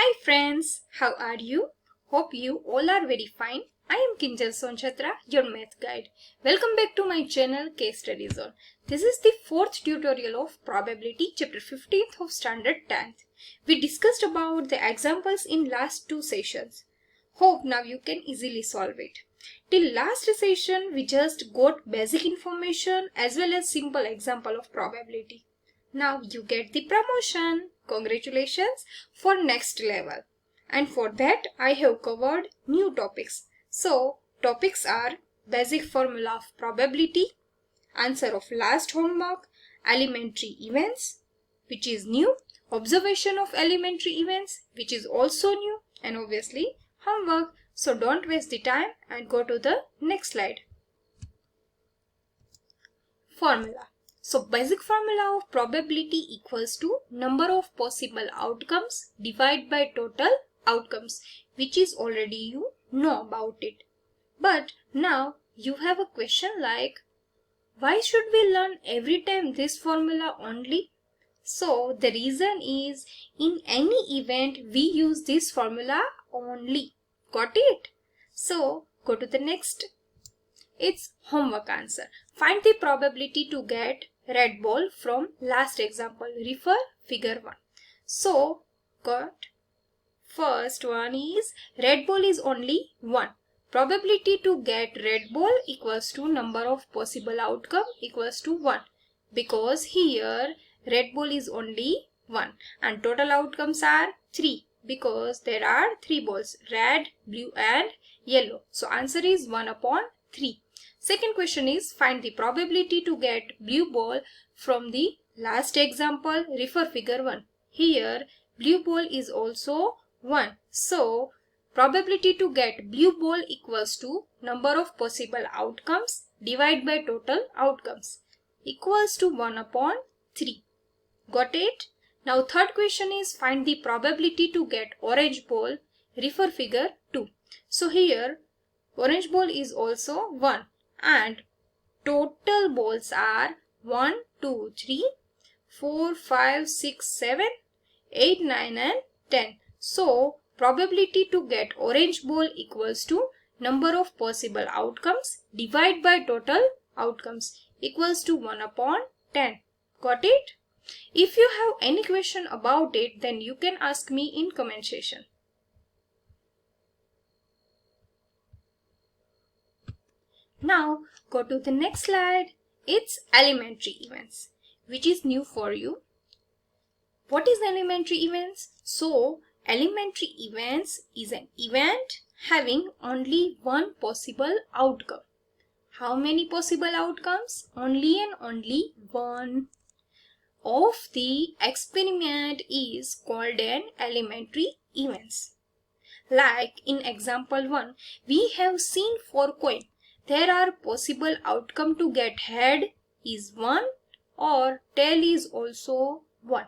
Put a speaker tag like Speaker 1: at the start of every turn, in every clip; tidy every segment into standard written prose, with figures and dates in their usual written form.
Speaker 1: Hi friends, how are you? Hope you all are very fine. I am Kinjal Sonchatra, your math guide. Welcome back to my channel StudyZone. This is the fourth tutorial of probability chapter 15th of standard 10th. We discussed about the examples in last two sessions. Hope now you can easily solve it. Till last session we just got basic information as well as simple example of probability. Now you get the promotion. Congratulations for next level. And for that I have covered new topics. So topics are basic formula of probability, answer of last homework, elementary events which is new, observation of elementary events which is also new, and obviously homework. So don't waste the time and go to the next slide. Formula. So basic formula of probability equals to number of possible outcomes divided by total outcomes, which is already you know about it. But now you have a question like, why should we learn every time this formula only? So the reason is, in any event we use this formula only. Got it? So go to the next. It's homework answer. Find the probability to get red ball from last example. Refer figure 1. So got first one is red ball is only 1. Probability to get red ball equals to number of possible outcome equals to 1. Because here red ball is only 1 and total outcomes are 3. Because there are 3 balls, red, blue and yellow. So answer is 1 upon 3. Second question is, find the probability to get blue ball from the last example. Refer figure 1. Here blue ball is also 1. So probability to get blue ball equals to number of possible outcomes divided by total outcomes equals to 1 upon 3. Got it? Now third question is, find the probability to get orange ball. Refer figure 2. So here orange ball is also 1. And total balls are 1, 2, 3, 4, 5, 6, 7, 8, 9 and 10. So probability to get orange ball equals to number of possible outcomes divided by total outcomes equals to 1 upon 10. Got it? If you have any question about it, then you can ask me in comment section. Now go to the next slide. It's elementary events, which is new for you. What is elementary events? So elementary events is an event having only one possible outcome. How many possible outcomes? Only and only one. Of the experiment is called an elementary events. Like in example 1, we have seen for coin. There are possible outcome to get head is 1 or tail is also 1.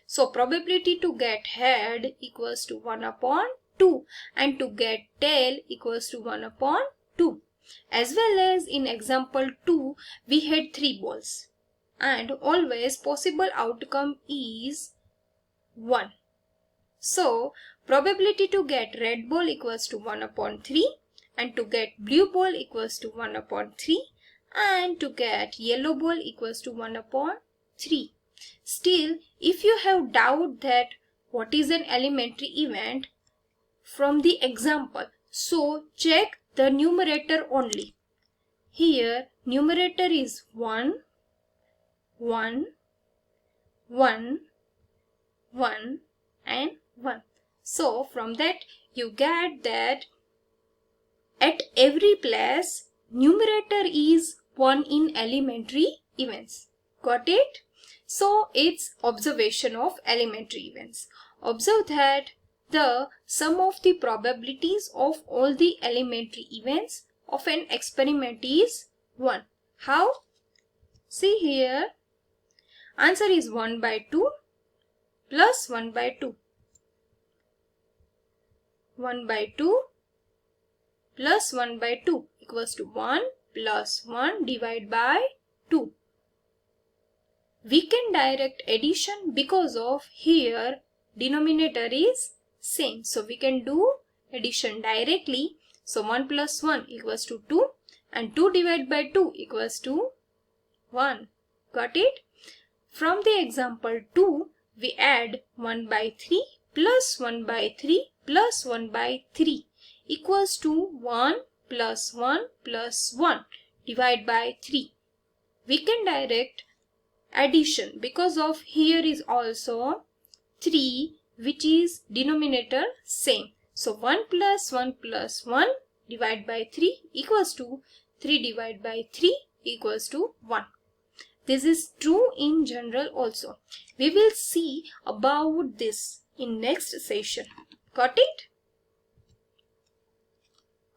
Speaker 1: So probability to get head equals to 1 upon 2 and to get tail equals to 1 upon 2. As well as in example 2, we had 3 balls and always possible outcome is 1. So probability to get red ball equals to 1 upon 3 and to get blue ball equals to 1 upon 3 and to get yellow ball equals to 1 upon 3. Still, if you have doubt that what is an elementary event from the example, so check the numerator only. Here numerator is 1, 1, 1, 1 and 1. So from that you get that at every place numerator is 1 in elementary events. Got it? So it's observation of elementary events. Observe that the sum of the probabilities of all the elementary events of an experiment is 1. How? See here. Answer is 1 by 2 plus 1 by 2. 1 by 2 plus 1 by 2 equals to 1 plus 1 divided by 2. We can direct addition because of here denominator is same. So we can do addition directly. So 1 plus 1 equals to 2 and 2 divided by 2 equals to 1. Got it? From the example 2, we add 1 by 3 plus 1 by 3 plus 1 by 3 equals to 1 plus 1 plus 1 divided by 3. We can direct addition because of here is also 3 which is denominator same. So 1 plus 1 plus 1 divided by 3 equals to 3 divided by 3 equals to 1. This is true in general also. We will see about this in next session. Got it?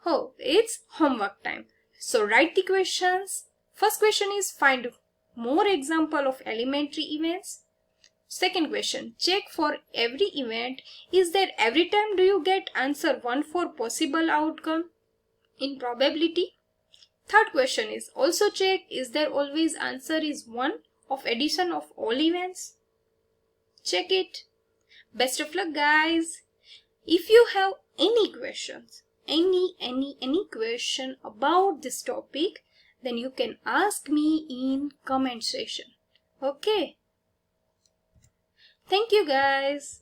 Speaker 1: Oh, it's homework time. So write the questions. First question is find more example of elementary events. Second question, check for every event. Is there every time do you get answer 1 for possible outcome in probability? Third question is also check is there always answer is 1 of addition of all events. Check it. Best of luck guys. If you have any questions, any question about this topic, then you can ask me in comment section. Okay. Thank you guys.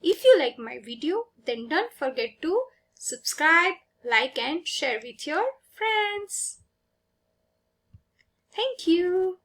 Speaker 1: If you like my video, then don't forget to subscribe, like and share with your friends. Thank you.